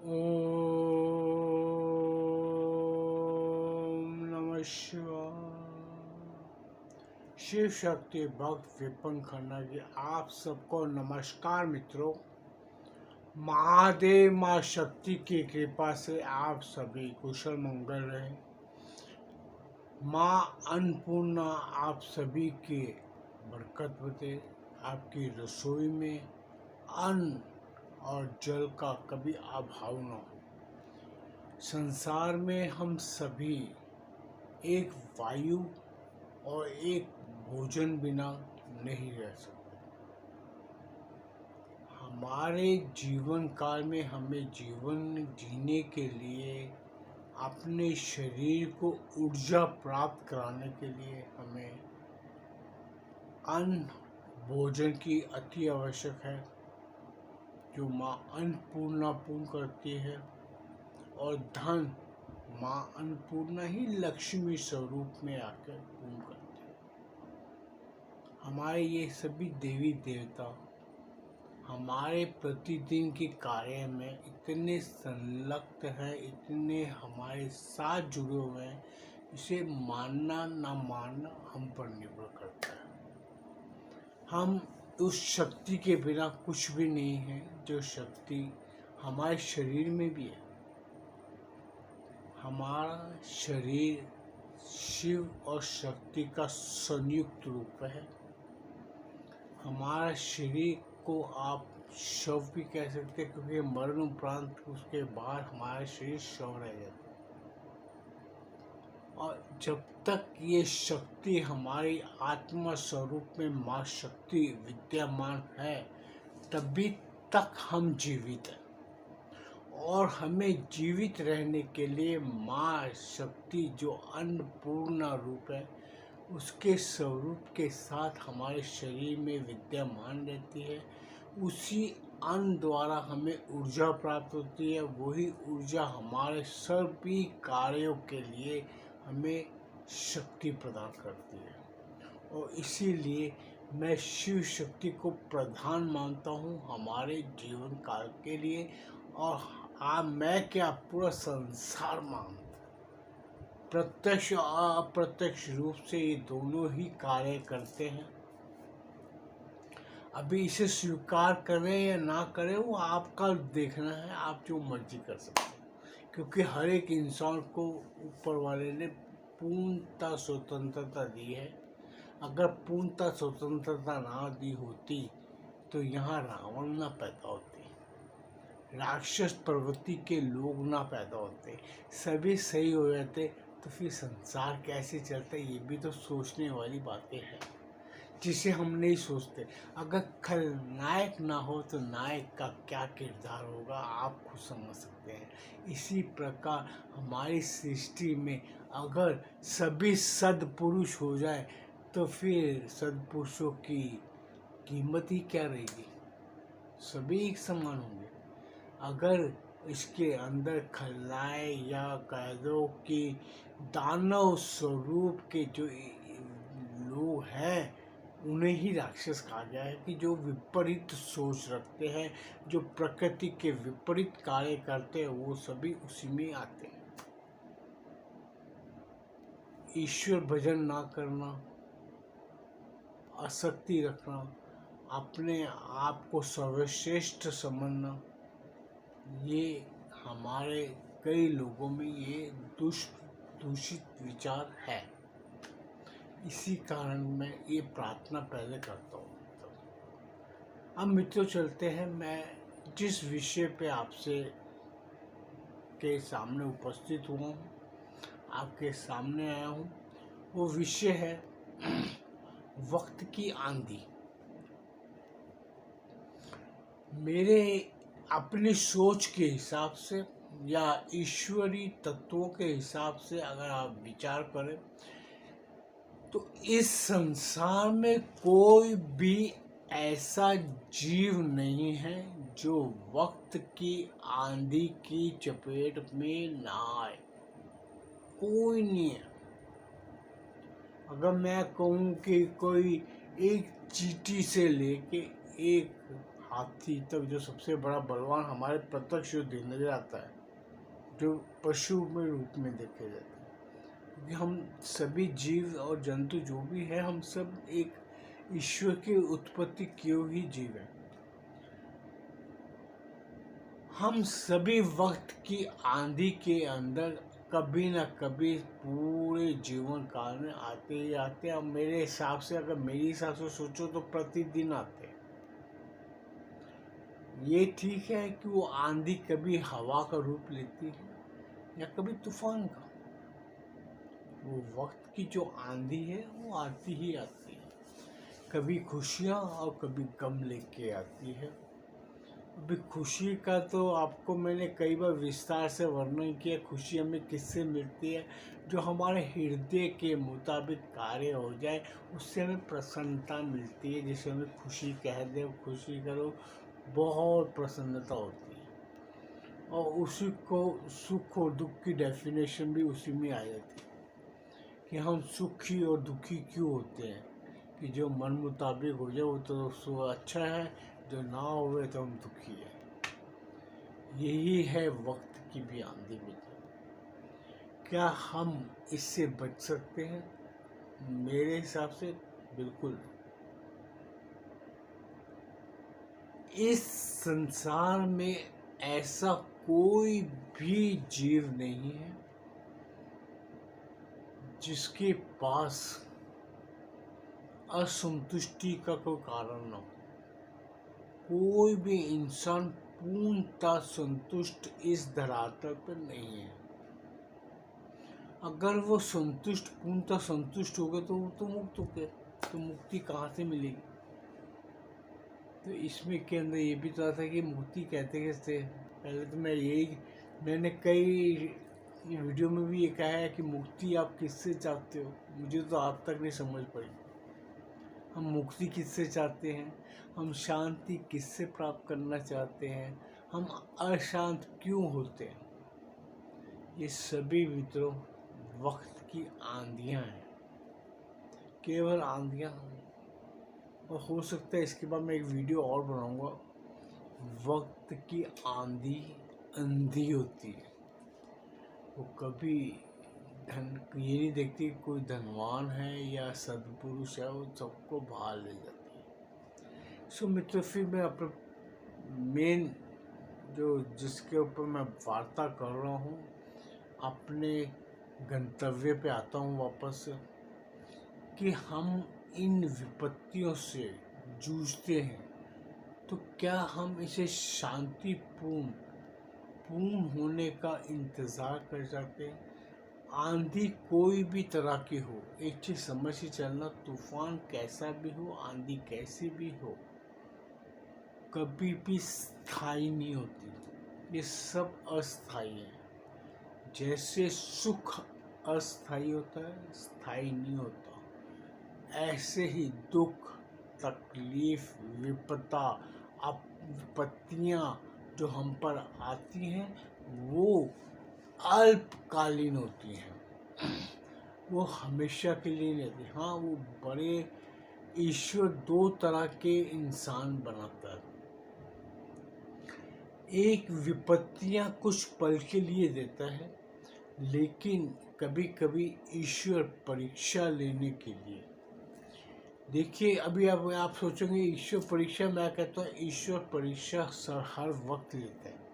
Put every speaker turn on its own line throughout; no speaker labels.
ओम नमः शिवाय। शिव शक्ति भक्त विपिन खन्ना की आप सबको नमस्कार मित्रों। महादेव माँ शक्ति की कृपा से आप सभी कुशल मंगल रहे। माँ अन्नपूर्णा आप सभी के बरकत बते। आपकी रसोई में अन्न और जल का कभी अभाव न हो। संसार में हम सभी एक वायु और एक भोजन बिना नहीं रह सकते। हमारे जीवन काल में हमें जीवन जीने के लिए अपने शरीर को ऊर्जा प्राप्त कराने के लिए हमें अन्न भोजन की अति आवश्यक है, जो माँ अन्नपूर्णा पूर्ण करती है। और धन माँ अन्नपूर्णा ही लक्ष्मी स्वरूप में आकर पूर्ण करती है। हमारे ये सभी देवी देवता हमारे प्रतिदिन के कार्य में इतने संलग्न हैं, इतने हमारे साथ जुड़े हुए हैं, इसे मानना ना मानना हम पर निर्भर करता है। हम उस शक्ति के बिना कुछ भी नहीं है, जो शक्ति हमारे शरीर में भी है। हमारा शरीर शिव और शक्ति का संयुक्त रूप है। हमारा शरीर को आप शव भी कह सकते हैं, क्योंकि मरण उपरांत उसके बाद हमारा शरीर शव रह जाता है। और जब तक ये शक्ति हमारी आत्मा स्वरूप में माँ शक्ति विद्यमान है, तभी तक हम जीवित हैं। और हमें जीवित रहने के लिए माँ शक्ति जो अन्नपूर्णा रूप है, उसके स्वरूप के साथ हमारे शरीर में विद्यमान रहती है। उसी अन्न द्वारा हमें ऊर्जा प्राप्त होती है। वही ऊर्जा हमारे सभी कार्यों के लिए हमें शक्ति प्रदान करती है। और इसीलिए मैं शिव शक्ति को प्रधान मानता हूँ हमारे जीवन काल के लिए। और मैं क्या, पूरा संसार मानता। प्रत्यक्ष और अप्रत्यक्ष रूप से ये दोनों ही कार्य करते हैं। अभी इसे स्वीकार करें या ना करें वो आपका देखना है, आप जो मर्जी कर सकते हैं। क्योंकि हर एक इंसान को ऊपर वाले ने पूर्णतः स्वतंत्रता दी है। अगर पूर्णतः स्वतंत्रता ना दी होती तो यहाँ रावण ना पैदा होते, राक्षस प्रवृत्ति के लोग ना पैदा होते, सभी सही हो जाते, तो फिर संसार कैसे चलता, ये भी तो सोचने वाली बातें हैं, जिसे हम नहीं सोचते। अगर खलनायक ना हो तो नायक का क्या किरदार होगा, आप खुद समझ सकते हैं। इसी प्रकार हमारी सृष्टि में अगर सभी सद्पुरुष हो जाए तो फिर सद्पुरुषों की कीमत ही क्या रहेगी, सभी एक समान होंगे। अगर इसके अंदर खलनायक या कह दो कि दानव स्वरूप के जो लोग हैं, उन्हें ही राक्षस कहा गया है, कि जो विपरीत सोच रखते हैं, जो प्रकृति के विपरीत कार्य करते हैं, वो सभी उसी में आते हैं। ईश्वर भजन ना करना, आसक्ति रखना, अपने आप को सर्वश्रेष्ठ समझना, ये हमारे कई लोगों में ये दूषित विचार है। इसी कारण मैं ये प्रार्थना पहले करता हूँ। अब मित्रों चलते हैं, मैं जिस विषय पे आपसे के सामने उपस्थित हुआ हूँ, आपके सामने आया हूँ, वो विषय है वक्त की आंधी। मेरे अपनी सोच के हिसाब से या ईश्वरीय तत्वों के हिसाब से अगर आप विचार करें तो इस संसार में कोई भी ऐसा जीव नहीं है जो वक्त की आंधी की चपेट में ना आए। कोई नहीं है। अगर मैं कहूँ कि कोई एक चींटी से लेके एक हाथी तक जो सबसे बड़ा बलवान हमारे प्रत्यक्ष जो नजर आता है, जो पशु में रूप में देखे जाते हैं। क्योंकि हम सभी जीव और जंतु जो भी है, हम सब एक ईश्वर की उत्पत्ति किए हुए जीव हैं। हम सभी वक्त की आंधी के अंदर कभी न कभी पूरे जीवन काल में आते ही आते हैं। अब मेरे हिसाब से, अगर मेरे हिसाब से सोचो तो प्रतिदिन आते हैं। ये ठीक है कि वो आंधी कभी हवा का रूप लेती है या कभी तूफान का। वो वक्त की जो आंधी है वो आती ही आती है, कभी खुशियाँ और कभी गम लेके आती है। अभी खुशी का तो आपको मैंने कई बार विस्तार से वर्णन किया। खुशी हमें किससे मिलती है? जो हमारे हृदय के मुताबिक कार्य हो जाए, उससे हमें प्रसन्नता मिलती है, जिसे हमें खुशी कह दे। खुशी करो, बहुत प्रसन्नता होती है। और उसी को सुख और दुख की डेफिनेशन भी उसी में आ जाती है कि हम सुखी और दुखी क्यों होते हैं। कि जो मन मुताबिक हो जाए वो तो अच्छा है, जो ना हुए तो हम दुखी है। यही है वक्त की भी आंधी में। क्या हम इससे बच सकते हैं? मेरे हिसाब से बिल्कुल। इस संसार में ऐसा कोई भी जीव नहीं है जिसके पास असंतुष्टि का कोई कारण न हो। कोई भी इंसान पूर्णतः संतुष्ट इस धरातल पर नहीं है। अगर वो पूर्णतः संतुष्ट हो गए तो वो तो मुक्त हो गए। तो मुक्ति कहाँ से मिलेगी? तो इसमें के अंदर ये भी तो आता है कि मुक्ति कहते कैसे। पहले तो मैंने कई वीडियो में भी ये कहा है कि मुक्ति आप किससे चाहते हो। मुझे तो आज तक नहीं समझ पड़ी। हम मुक्ति किससे चाहते हैं? हम शांति किससे प्राप्त करना चाहते हैं? हम अशांत क्यों होते हैं? ये सभी मित्रों वक्त की आंधियां हैं, केवल आंधियां हैं। और हो सकता है इसके बाद मैं एक वीडियो और बनाऊंगा। वक्त की आंधी अंधी होती है, वो कभी ये नहीं देखती कोई धनवान है या सद्पुरुष है, वो सबको भाल ले जाती है। सो मित्रों, फिर मैं अपने मेन जिसके ऊपर मैं वार्ता कर रहा हूँ, अपने गंतव्य पे आता हूँ वापस से, कि हम इन विपत्तियों से जूझते हैं तो क्या हम इसे शांतिपूर्ण होने का इंतज़ार कर सकते हैं? आंधी कोई भी तरह की हो, एक चीज़ समझ के चलना, तूफान कैसा भी हो, आंधी कैसी भी हो, कभी भी स्थायी नहीं होती। ये सब अस्थायी है। जैसे सुख अस्थायी होता है, स्थायी नहीं होता, ऐसे ही दुख, तकलीफ, विपत्तियाँ जो हम पर आती हैं वो अल्पकालीन होती हैं। वो हमेशा के लिए नहीं होती। हाँ, वो बड़े ईश्वर दो तरह के इंसान बनाता है। एक विपत्तियां कुछ पल के लिए देता है, लेकिन कभी कभी ईश्वर परीक्षा लेने के लिए। देखिए, अभी आप सोचेंगे ईश्वर परीक्षा, मैं कहता हूँ ईश्वर परीक्षा हर वक्त लेता है।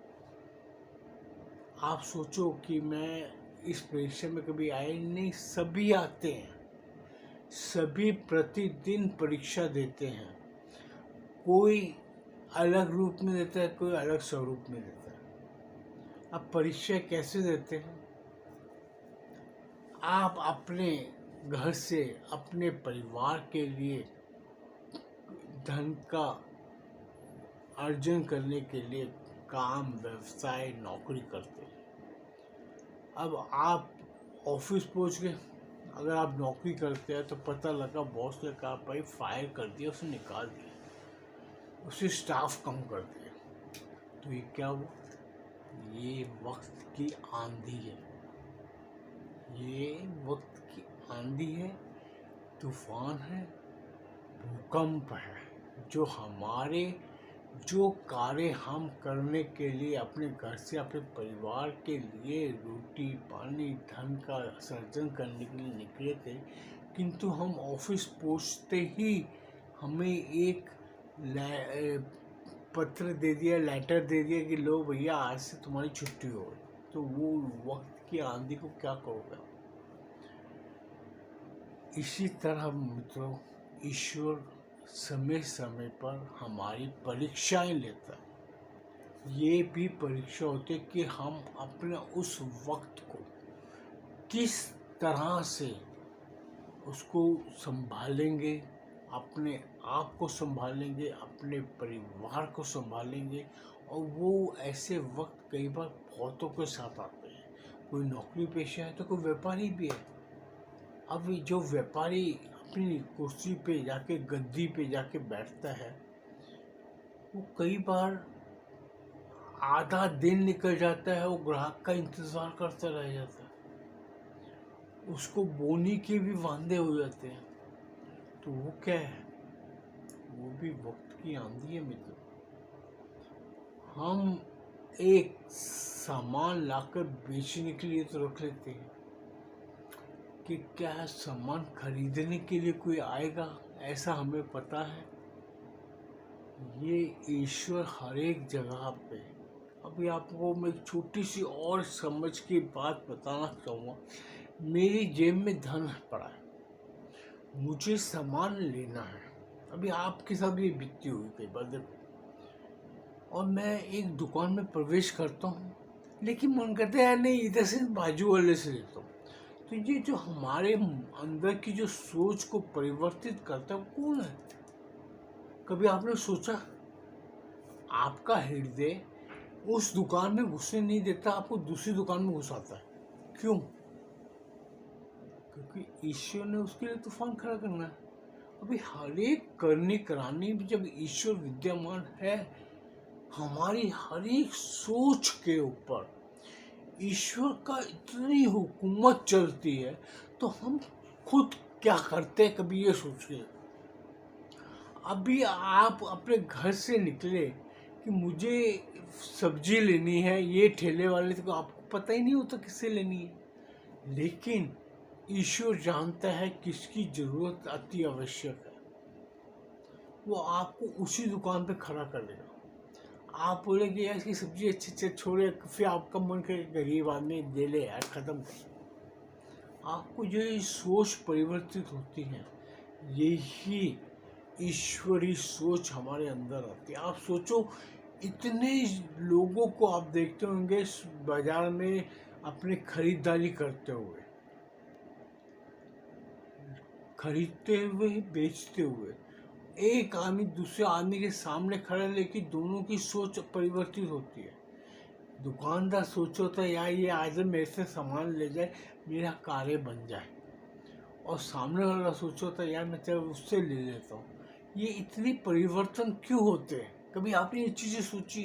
आप सोचो कि मैं इस परीक्षा में कभी आए नहीं, सभी आते हैं, सभी प्रतिदिन परीक्षा देते हैं। कोई अलग रूप में देता है, कोई अलग स्वरूप में देता है। अब परीक्षा कैसे देते हैं? आप अपने घर से अपने परिवार के लिए धन का अर्जन करने के लिए काम, व्यवसाय, नौकरी करते हैं। अब आप ऑफिस पहुंच गए। अगर आप नौकरी करते हैं तो पता लगा बॉस ने कहा भाई फायर कर दिया, उसे निकाल दिया, उसे स्टाफ कम कर दिया। तो ये क्या हुआ? ये वक्त की आंधी है। ये वक्त की आंधी है, तूफान है, भूकंप है, जो हमारे जो कार्य हम करने के लिए अपने घर से अपने परिवार के लिए रोटी पानी धन का सर्जन करने के लिए निकले थे, किंतु हम ऑफिस पहुंचते ही हमें एक पत्र दे दिया, लेटर दे दिया कि लो भैया आज से तुम्हारी छुट्टी हो गई। तो वो वक्त की आंधी को क्या करोगे? इसी तरह मित्रों, ईश्वर समय समय पर हमारी परीक्षाएं लेता है। ये भी परीक्षा होती है कि हम अपने उस वक्त को किस तरह से उसको संभालेंगे, अपने आप को संभालेंगे, अपने परिवार को संभालेंगे। और वो ऐसे वक्त कई बार बहुतों के साथ आते हैं। कोई नौकरी पेशा है तो कोई व्यापारी भी है। अब जो व्यापारी अपनी कुर्सी पे जाके, गद्दी पे जाके बैठता है, वो कई बार आधा दिन निकल जाता है, वो ग्राहक का इंतजार करता रह जाता है, उसको बोनी के भी वांदे हो जाते हैं। तो वो क्या है? वो भी वक्त की आंधी है मित्र। हम एक सामान लाकर बेचने के लिए तो रख लेते हैं कि क्या सामान खरीदने के लिए कोई आएगा, ऐसा हमें पता है। ये ईश्वर हर एक जगह पे। अभी आपको मैं एक छोटी सी और समझ की बात बताना चाहूँगा। मेरी जेब में धन पड़ा है, मुझे सामान लेना है। अभी आपके साथ भी बीतती हुई कई बार देखो, और मैं एक दुकान में प्रवेश करता हूँ, लेकिन मन करता है यार नहीं, इधर से बाजू वाले से लेता हूँ। तो ये जो हमारे अंदर की जो सोच को परिवर्तित करता है वो कौन है? कभी आपने सोचा? आपका हृदय उस दुकान में घुसने नहीं देता, आपको दूसरी दुकान में घुसाता है। क्यों? क्योंकि ईश्वर ने उसके लिए तूफान खड़ा करना है। अभी हर एक करने कराने में जब ईश्वर विद्यमान है, हमारी हर एक सोच के ऊपर ईश्वर का इतनी हुकूमत चलती है, तो हम खुद क्या करते हैं कभी ये सोचिए। अभी आप अपने घर से निकले कि मुझे सब्जी लेनी है, ये ठेले वाले को आपको पता ही नहीं होता किससे लेनी है, लेकिन ईश्वर जानता है किसकी जरूरत अति आवश्यक है। वो आपको उसी दुकान पे खड़ा कर देगा। आप बोलेंगे यार इसकी सब्जी अच्छी अच्छी छोड़े, फिर आपका मन करे गरीब आदमी दे ले यार, खत्म कर। आपको जो सोच परिवर्तित होती है, यही ईश्वरी सोच हमारे अंदर आती है। आप सोचो, इतने लोगों को आप देखते होंगे बाजार में अपनी खरीदारी करते हुए, खरीदते हुए बेचते हुए। एक आदमी दूसरे आदमी के सामने खड़ा, लेकिन दोनों की सोच परिवर्तित होती है। दुकानदार सोचता है यार ये आज मेरे से सामान ले जाए, मेरा कार्य बन जाए, और सामने वाला सोचता है यार मैं चल उससे ले लेता हूँ। ये इतनी परिवर्तन क्यों होते हैं? कभी आपने ये चीज़ें सोची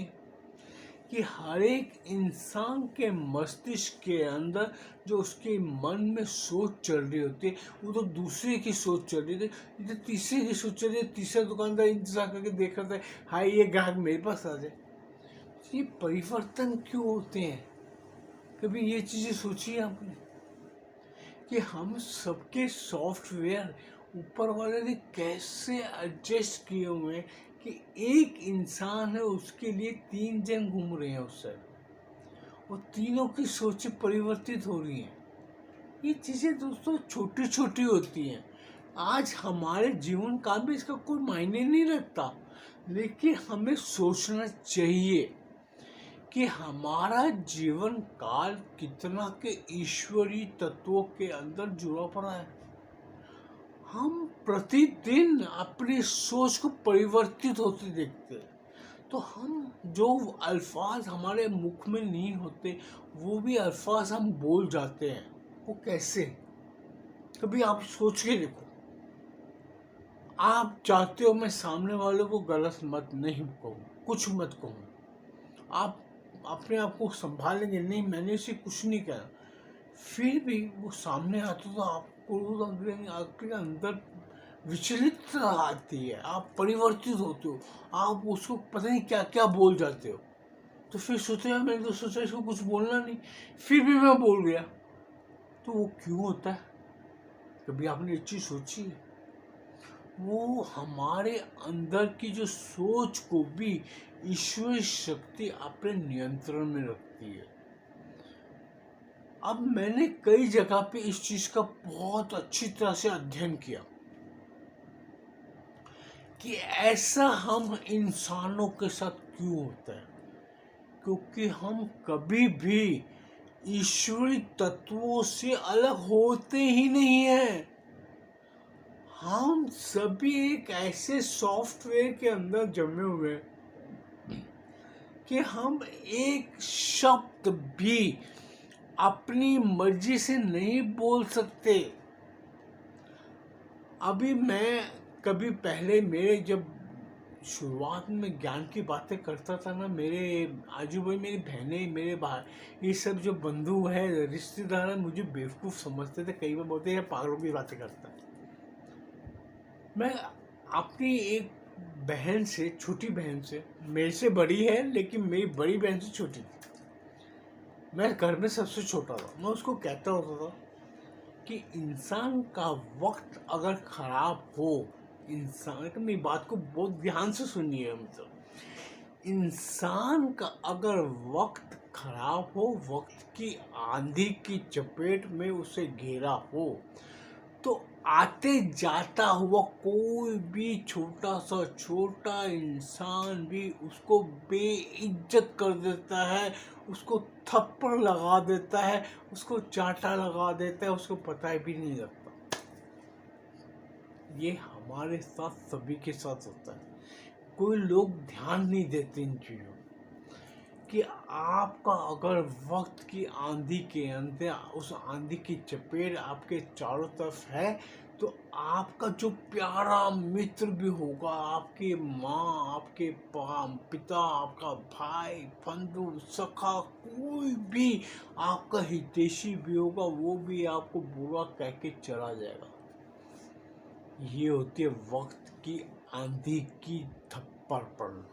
कि हर एक इंसान के मस्तिष्क के अंदर जो उसके मन में सोच चल रही होती है, वो तो दूसरे की सोच चल रही होती है, तीसरे की सोच चल रही है। तीसरा दुकानदार इंतजार करके देख रहा है हाय ये ग्राहक मेरे पास आ जाए। ये परिवर्तन क्यों होते हैं? कभी ये चीज़ें सोची है आपने कि हम सबके सॉफ्टवेयर ऊपर वाले ने कैसे एडजस्ट किए हुए हैं कि एक इंसान है उसके लिए 3 जन घूम रहे हैं उस साइड, और तीनों की सोचें परिवर्तित हो रही हैं। ये चीज़ें दोस्तों छोटी छोटी होती हैं। आज हमारे जीवन काल में इसका कोई मायने नहीं रखता, लेकिन हमें सोचना चाहिए कि हमारा जीवन काल कितना के ईश्वरीय तत्वों के अंदर जुड़ा पड़ा है। हम प्रतिदिन अपनी सोच को परिवर्तित होते देखते हैं। तो हम जो अल्फाज हमारे मुख में नहीं होते, वो भी अल्फाज हम बोल जाते हैं। वो कैसे? कभी आप सोच के देखो। आप चाहते हो मैं सामने वाले को गलत मत नहीं कहूँ, कुछ मत कहूँ, आप अपने आप को संभालेंगे, नहीं मैंने उसे कुछ नहीं कहा, फिर भी वो सामने आता तो आपको आपके अंदर विचलित आती है, आप परिवर्तित होते हो, आप उसको पता नहीं क्या क्या बोल जाते हो। तो फिर सोचा मैंने तो सोचा इसको कुछ बोलना नहीं, फिर भी मैं बोल गया। तो वो क्यों होता है? कभी आपने एक चीज सोची है? वो हमारे अंदर की जो सोच को भी ईश्वरीय शक्ति अपने नियंत्रण में रखती है। अब मैंने कई जगह पे इस चीज का बहुत अच्छी तरह से अध्ययन किया कि ऐसा हम इंसानों के साथ क्यों होता है। क्योंकि हम कभी भी ईश्वरीय तत्वों से अलग होते ही नहीं हैं। हम सभी एक ऐसे सॉफ्टवेयर के अंदर जमे हुए हैं कि हम एक शब्द भी अपनी मर्जी से नहीं बोल सकते। अभी मैं कभी पहले मेरे जब शुरुआत में ज्ञान की बातें करता था ना, मेरे आजू बाजू मेरी बहनें, मेरे बाहर ये सब जो बंधु है, रिश्तेदार है, मुझे बेवकूफ़ समझते थे। कई बार बोलते हैं पागलों की बातें करता है। मैं अपनी एक बहन से, छोटी बहन से, मेरे से बड़ी है लेकिन मेरी बड़ी बहन से छोटी थी, मैं घर में सबसे छोटा था। मैं उसको कहता होता था कि इंसान का वक्त अगर खराब हो, इंसान का, मेरी बात को बहुत ध्यान से सुनिए, मतलब इंसान का अगर वक्त खराब हो, वक्त की आंधी की चपेट में उसे घेरा हो, तो आते जाता हुआ कोई भी छोटा इंसान भी उसको बेइज्जत कर देता है, उसको थप्पड़ लगा देता है, उसको चांटा लगा देता है, उसको पता भी नहीं लगता। ये हमारे साथ सभी के साथ होता है। कोई लोग ध्यान नहीं देते इन चीज़ों कि आपका अगर वक्त की आंधी के अंदर, उस आंधी की चपेट आपके चारों तरफ है, तो आपका जो प्यारा मित्र भी होगा, आपकी माँ, आपके पिता, आपका भाई, बंधु, सखा, कोई भी आपका हितैषी भी होगा, वो भी आपको बुरा कह के चला जाएगा। ये होती है वक्त की आंधी की थप्पड़ पड़ना।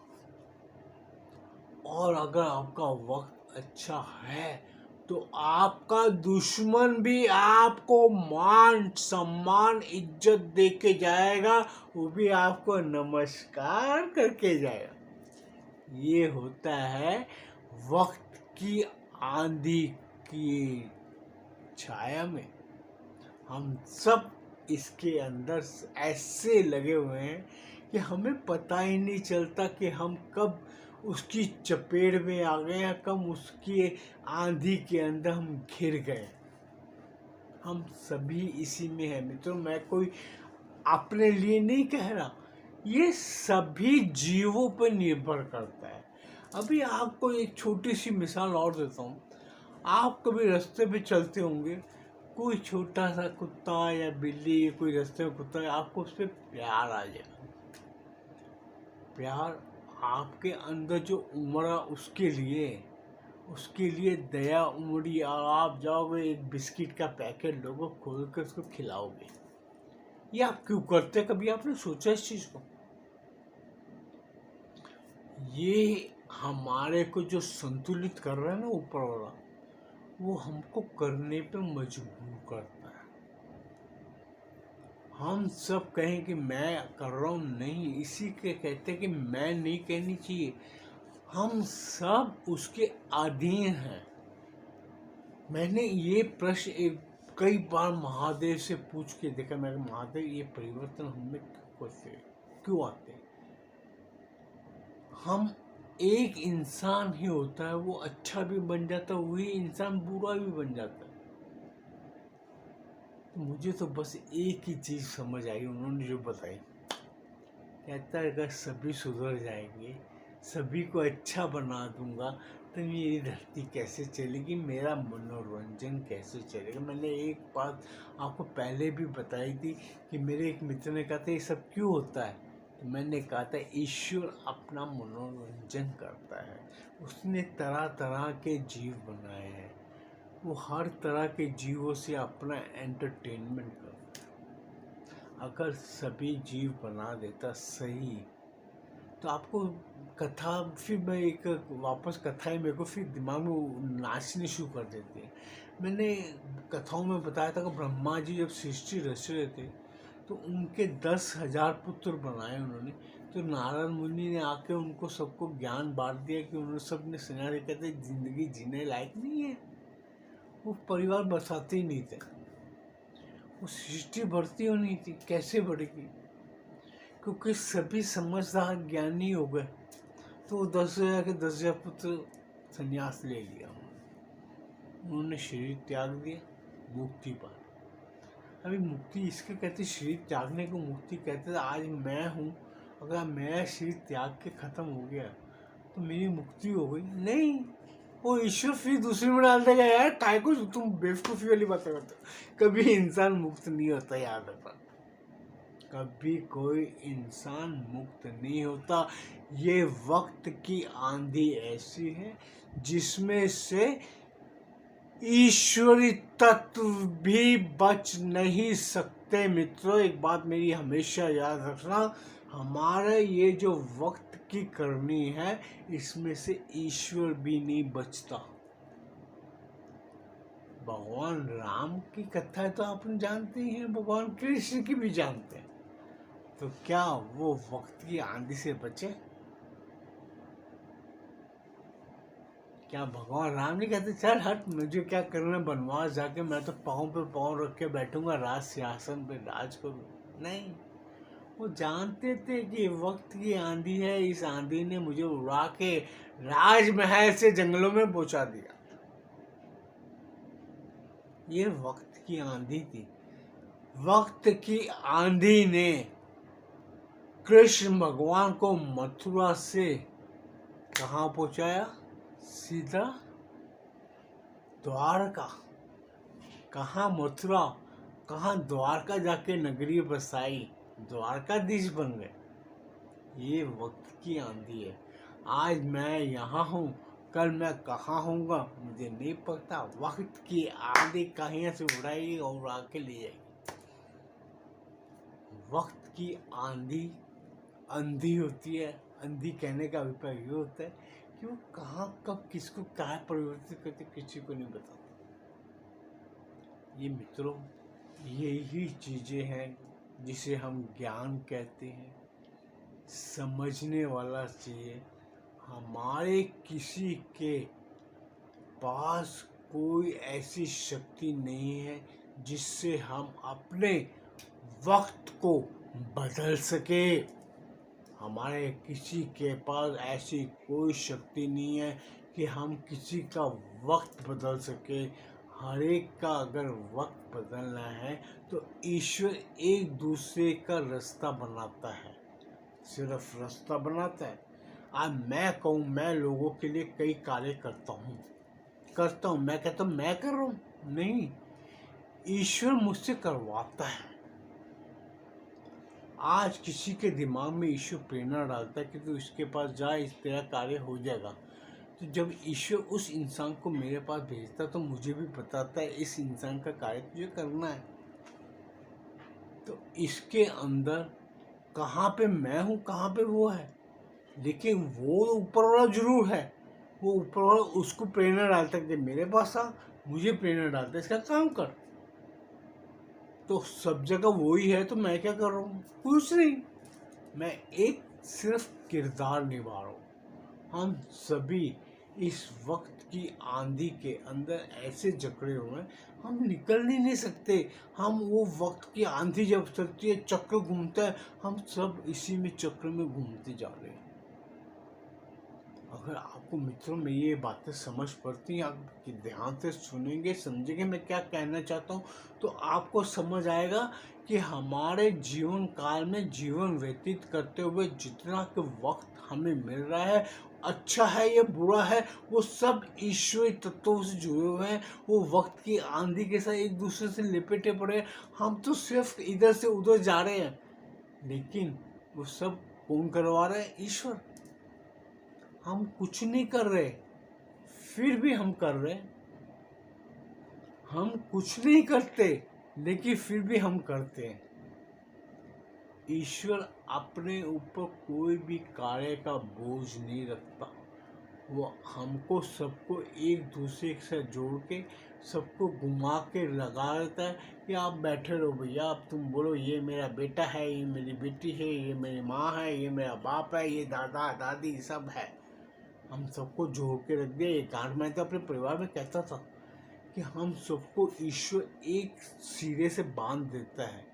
और अगर आपका वक्त अच्छा है तो आपका दुश्मन भी आपको मान सम्मान इज्जत दे के जाएगा, वो भी आपको नमस्कार करके जाएगा। ये होता है वक्त की आंधी की छाया में। हम सब इसके अंदर ऐसे लगे हुए हैं कि हमें पता ही नहीं चलता कि हम कब उसकी चपेट में आ गए या कब उसकी आंधी के अंदर हम घिर गए। हम सभी इसी में हैं मित्रों। मैं कोई अपने लिए नहीं कह रहा, ये सभी जीवों पर निर्भर करता है। अभी आपको एक छोटी सी मिसाल और देता हूँ। आप कभी रास्ते पे चलते होंगे, कोई छोटा सा कुत्ता या बिल्ली, कोई रास्ते में कुत्ता है, आपको उस पर प्यार आ जाएगा। प्यार आपके अंदर जो उमड़ा उसके लिए दया उमड़ी, और आप जाओगे एक बिस्किट का पैकेट लोगों खोल कर उसको खिलाओगे। ये आप क्यों करते? कभी आपने सोचा इस चीज को? ये हमारे को जो संतुलित कर रहा है ना ऊपर वाला, वो हमको करने पे मजबूर करता है। हम सब कहें कि मैं कर रहा हूँ, नहीं, इसी के कहते हैं कि मैं नहीं कहनी चाहिए। हम सब उसके अधीन हैं। मैंने ये प्रश्न कई बार महादेव से पूछ के देखा, मैं महादेव ये परिवर्तन हमें क्यों आते हैं? हम एक इंसान ही होता है, वो अच्छा भी बन जाता है, वही इंसान बुरा भी बन जाता है। तो मुझे तो बस एक ही चीज़ समझ आई उन्होंने जो बताई। कहता है अगर सभी सुधर जाएंगे, सभी को अच्छा बना दूंगा, तो मेरी धरती कैसे चलेगी, मेरा मनोरंजन कैसे चलेगा। मैंने एक बात आपको पहले भी बताई थी कि मेरे एक मित्र ने कहा था ये सब क्यों होता है, तो मैंने कहा था ईश्वर अपना मनोरंजन करता है। उसने तरह तरह के जीव बनाए हैं, वो हर तरह के जीवों से अपना एंटरटेनमेंट करता है। अगर सभी जीव बना देता सही, तो आपको कथा फिर मैं एक वापस कथा ही मेरे को फिर दिमाग में नाचनी शुरू कर देती है। मैंने कथाओं में बताया था कि ब्रह्मा जी जब सृष्टि रच रहे थे तो उनके 10,000 पुत्र बनाए उन्होंने। तो नारद मुनि ने आके उनको सबको ज्ञान बांट दिया कि उन्होंने सबने सुना, कहते जिंदगी जीने लायक नहीं है, वो परिवार बसाते ही नहीं थे, वो सृष्टि बढ़ती हो नहीं थी, कैसे बढ़ेगी? क्योंकि सभी समझदार ज्ञानी हो गए, तो 10,000 के 10,000 पुत्र संन्यास ले लिया, उन्होंने शरीर त्याग दिया, मुक्ति पा। अभी मुक्ति इसके कहते, शरीर त्यागने को मुक्ति कहते थे। आज मैं हूँ, अगर मैं शरीर त्याग के खत्म हो गया तो मेरी मुक्ति हो गई? नहीं, वो ईश्वर फिर दूसरे में डाल देगा। यार काय को तुम बेवकूफ़ी वाली बातें करते हो। कभी इंसान मुक्त नहीं होता, याद रखना, कभी कोई इंसान मुक्त नहीं होता। ये वक्त की आंधी ऐसी है जिसमें से ईश्वरी तत्व भी बच नहीं सकते। मित्रों, एक बात मेरी हमेशा याद रखना, हमारे ये जो वक्त की करनी है, इसमें से ईश्वर भी नहीं बचता। भगवान राम की कथा तो आप जानते ही हैं, भगवान कृष्ण की भी जानते हैं, तो क्या वो वक्त की आंधी से बचे? क्या भगवान राम नहीं कहते चल हट, मुझे क्या करना, बनवास जाके मैं तो पाँव पे पाँव रख के बैठूंगा, राज सिंहासन पे राज करूं? नहीं, वो जानते थे कि वक्त की आंधी है, इस आंधी ने मुझे उड़ा के राजमहल से जंगलों में पहुंचा दिया। ये वक्त की आंधी थी। वक्त की आंधी ने कृष्ण भगवान को मथुरा से कहाँ पहुंचाया? सीधा द्वारका। कहाँ मथुरा, कहाँ द्वारका जाके नगरी बसाई, द्वारकाधीश बन गए। ये वक्त की आंधी है। आज मैं यहाँ हूँ, कल मैं कहाँ होऊंगा मुझे नहीं पता। वक्त की आंधी कहीं से उड़ाएगी और उड़ा के ले जाएगी। वक्त की आंधी अंधी होती है। अंधी कहने का अभिप्राय ये होता है कि वो कहाँ कब किसको क्या परिवर्तित करते किसी को नहीं बताता। ये मित्रों, यही चीज़ें हैं जिसे हम ज्ञान कहते हैं। समझने वाला चाहिए। हमारे किसी के पास कोई ऐसी शक्ति नहीं है जिससे हम अपने वक्त को बदल सके। हमारे किसी के पास ऐसी कोई शक्ति नहीं है कि हम किसी का वक्त बदल सके। हर एक का अगर वक्त बदलना है तो ईश्वर एक दूसरे का रास्ता बनाता है, सिर्फ रास्ता बनाता है। आज मैं कहूँ, मैं लोगों के लिए कई कार्य करता हूँ, मैं कहता हूँ मैं कर रहा हूँ, नहीं, ईश्वर मुझसे करवाता है। आज किसी के दिमाग में ईश्वर प्रेरणा डालता है कि तू इसके पास जा, इस तेरा कार्य हो जाएगा। तो जब ईश्वर उस इंसान को मेरे पास भेजता तो मुझे भी बताता है इस इंसान का कार्य तुझे करना है। तो इसके अंदर कहाँ पे मैं हूँ, कहाँ पे वो है, लेकिन वो ऊपर वाला जरूर है। वो ऊपर वाला उसको प्रेरणा डालता है कि मेरे पास आ, मुझे प्रेरणा डालता है इसका काम कर। तो सब जगह वही है, तो मैं क्या कर रहा हूँ? कुछ नहीं, मैं एक सिर्फ किरदार निभा रहा हूँ। हम सभी इस वक्त की आंधी के अंदर ऐसे जकड़े हुए हैं, हम निकल ही नहीं सकते। हम वो वक्त की आंधी जब चलती है, चक्र घूमता है, हम सब इसी में चक्र में घूमते जा रहे हैं। अगर आपको मित्रों में ये बातें समझ पड़ती हैं, आप ध्यान से सुनेंगे, समझेंगे मैं क्या कहना चाहता हूँ, तो आपको समझ आएगा कि हमारे जीवन काल में जीवन व्यतीत करते हुए जितना के वक्त हमें मिल रहा है, अच्छा है या बुरा है, वो सब ईश्वरी तत्वों से जुड़े हुए हैं। वो वक्त की आंधी के साथ एक दूसरे से लिपटे पड़े हैं। हम तो सिर्फ इधर से उधर जा रहे हैं, लेकिन वो सब कौन करवा रहा है? ईश्वर। हम कुछ नहीं कर रहे, फिर भी हम कर रहे। हम कुछ नहीं करते, लेकिन फिर भी हम करते हैं। ईश्वर अपने ऊपर कोई भी कार्य का बोझ नहीं रखता। वो हमको सबको एक दूसरे से जोड़ के सबको घुमा के लगा देता है कि आप बैठे रहो भैया, अब तुम बोलो ये मेरा बेटा है, ये मेरी बेटी है, ये मेरी माँ है, ये मेरा बाप है, ये दादा दादी सब है। हम सबको जोड़ के रख दिया एक गांठ। मैं तो अपने परिवार में कहता था कि हम सबको ईश्वर एक सिरे से बांध देता है।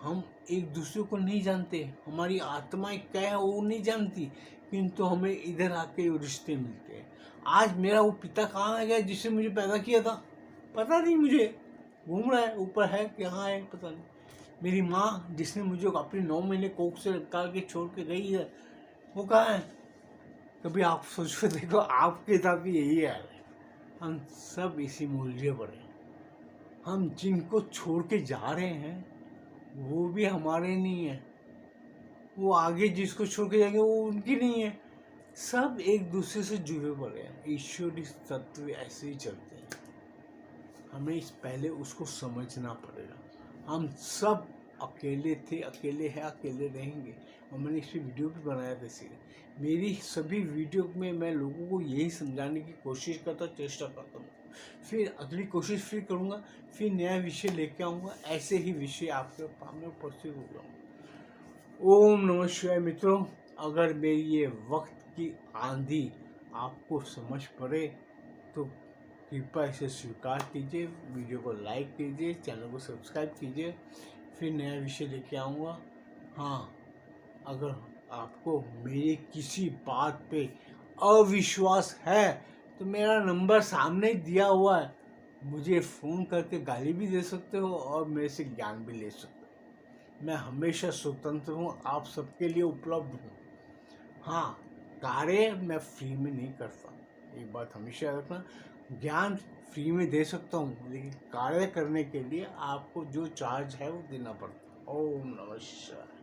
हम एक दूसरे को नहीं जानते, हमारी आत्माएं क्या है वो नहीं जानती, किंतु हमें इधर आके रिश्ते मिलते हैं। आज मेरा वो पिता कहाँ है गया जिसने मुझे पैदा किया था, पता नहीं, मुझे घूम रहा है, ऊपर है कि हाँ है पता नहीं। मेरी माँ जिसने मुझे अपने 9 महीने कोख से निकाल के छोड़ के गई है, वो कहाँ है? कभी आप सोच के देखो, आपके साथ भी यही है। हम सब इसी मूल्य पर हैं। हम जिनको छोड़ के जा रहे हैं वो भी हमारे नहीं है, वो आगे जिसको छोड़ के जाएंगे वो उनकी नहीं है। सब एक दूसरे से जुड़े पड़े हैं। ईश्वरीय तत्व ऐसे ही चलते हैं। हमें इस पहले उसको समझना पड़ेगा। हम सब अकेले थे, अकेले हैं, अकेले रहेंगे। और मैंने इस पर वीडियो भी बनाया था। इसीलिए मेरी सभी वीडियो में मैं लोगों को यही समझाने की कोशिश करता, चेष्टा करता हूँ। फिर अगली कोशिश फिर करूँगा, फिर नया विषय लेके आऊँगा। ऐसे ही विषय आपके सामने उपस्थित हो जाऊँगा। ओम नमः शिवाय। मित्रों, अगर मेरी ये वक्त की आंधी आपको समझ पड़े तो कृपया इसे स्वीकार कीजिए, वीडियो को लाइक कीजिए, चैनल को सब्सक्राइब कीजिए। फिर नया विषय लेके आऊँगा। हाँ, अगर आपको मेरी किसी बात पे अविश्वास है तो मेरा नंबर सामने दिया हुआ है, मुझे फ़ोन करके गाली भी दे सकते हो और मेरे से ज्ञान भी ले सकते हो। मैं हमेशा स्वतंत्र हूँ, आप सबके लिए उपलब्ध हूँ। हाँ, कार्य मैं फ्री में नहीं करता, एक बात हमेशा याद रखना। ज्ञान फ्री में दे सकता हूँ, लेकिन कार्य करने के लिए आपको जो चार्ज है वो देना पड़ता है। ओम नमः शिवाय।